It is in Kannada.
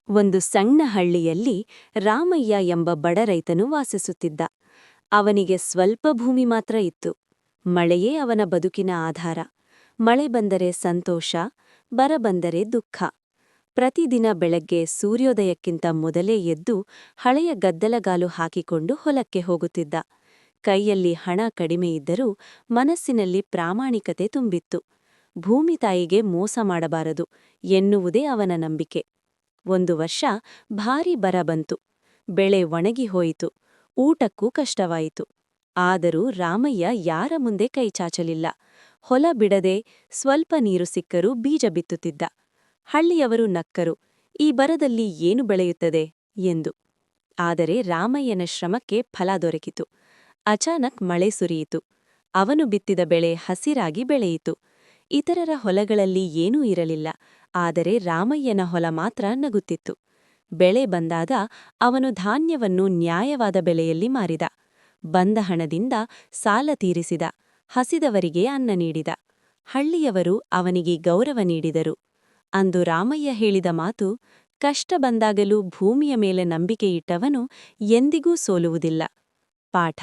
ಒಂದು ಸಣ್ಣ ಹಳ್ಳಿಯಲ್ಲಿ ರಾಮಯ್ಯ ಎಂಬ ಬಡ ರೈತನು ವಾಸಿಸುತ್ತಿದ್ದ. ಅವನಿಗೆ ಸ್ವಲ್ಪ ಭೂಮಿ ಮಾತ್ರ ಇತ್ತು. ಮಳೆಯೇ ಅವನ ಬದುಕಿನ ಆಧಾರ. ಮಳೆ ಬಂದರೆ ಸಂತೋಷ, ಬರ ಬಂದರೆ ದುಃಖ. ಪ್ರತಿದಿನ ಬೆಳಗ್ಗೆ ಸೂರ್ಯೋದಯಕ್ಕಿಂತ ಮೊದಲೇ ಎದ್ದು ಹಳೆಯ ಗದ್ದಲಗಾಲು ಹಾಕಿಕೊಂಡು ಹೊಲಕ್ಕೆ ಹೋಗುತ್ತಿದ್ದ. ಕೈಯಲ್ಲಿ ಹಣ ಕಡಿಮೆಯಿದ್ದರೂ ಮನಸ್ಸಿನಲ್ಲಿ ಪ್ರಾಮಾಣಿಕತೆ ತುಂಬಿತ್ತು. ಭೂಮಿ ತಾಯಿಗೆ ಮೋಸ ಮಾಡಬಾರದು ಎನ್ನುವುದೇ ಅವನ ನಂಬಿಕೆ. ಒಂದು ವರ್ಷ ಭಾರೀ ಬರ ಬಂತು. ಬೆಳೆ ಒಣಗಿ ಹೋಯಿತು. ಊಟಕ್ಕೂ ಕಷ್ಟವಾಯಿತು. ಆದರೂ ರಾಮಯ್ಯ ಯಾರ ಮುಂದೆ ಕೈಚಾಚಲಿಲ್ಲ. ಹೊಲ ಬಿಡದೆ ಸ್ವಲ್ಪ ನೀರು ಸಿಕ್ಕರೂ ಬೀಜ ಬಿತ್ತುತ್ತಿದ್ದ. ಹಳ್ಳಿಯವರು ನಕ್ಕರು, ಈ ಬರದಲ್ಲಿ ಏನು ಬೆಳೆಯುತ್ತದೆ ಎಂದು. ಆದರೆ ರಾಮಯ್ಯನ ಶ್ರಮಕ್ಕೆ ಫಲ ದೊರಕಿತು. ಅಚಾನಕ್ ಮಳೆ ಸುರಿಯಿತು. ಅವನು ಬಿತ್ತಿದ ಬೆಳೆ ಹಸಿರಾಗಿ ಬೆಳೆಯಿತು. ಇತರರ ಹೊಲಗಳಲ್ಲಿ ಏನೂ ಇರಲಿಲ್ಲ. ಆದರೆ ರಾಮಯ್ಯನ ಹೊಲ ಮಾತ್ರ ನಗುತ್ತಿತ್ತು. ಬೆಳೆ ಬಂದಾಗ ಅವನು ಧಾನ್ಯವನ್ನು ನ್ಯಾಯವಾದ ಬೆಲೆಯಲ್ಲಿ ಮಾರಿದ. ಬಂದ ಹಣದಿಂದ ಸಾಲ ತೀರಿಸಿದ. ಹಸಿದವರಿಗೆ ಅನ್ನ ನೀಡಿದ. ಹಳ್ಳಿಯವರು ಅವನಿಗೆ ಗೌರವ ನೀಡಿದರು. ಅಂದು ರಾಮಯ್ಯ ಹೇಳಿದ ಮಾತು, ಕಷ್ಟ ಬಂದಾಗಲೂ ಭೂಮಿಯ ಮೇಲೆ ನಂಬಿಕೆಯಿಟ್ಟವನು ಎಂದಿಗೂ ಸೋಲುವುದಿಲ್ಲ. ಪಾಠ.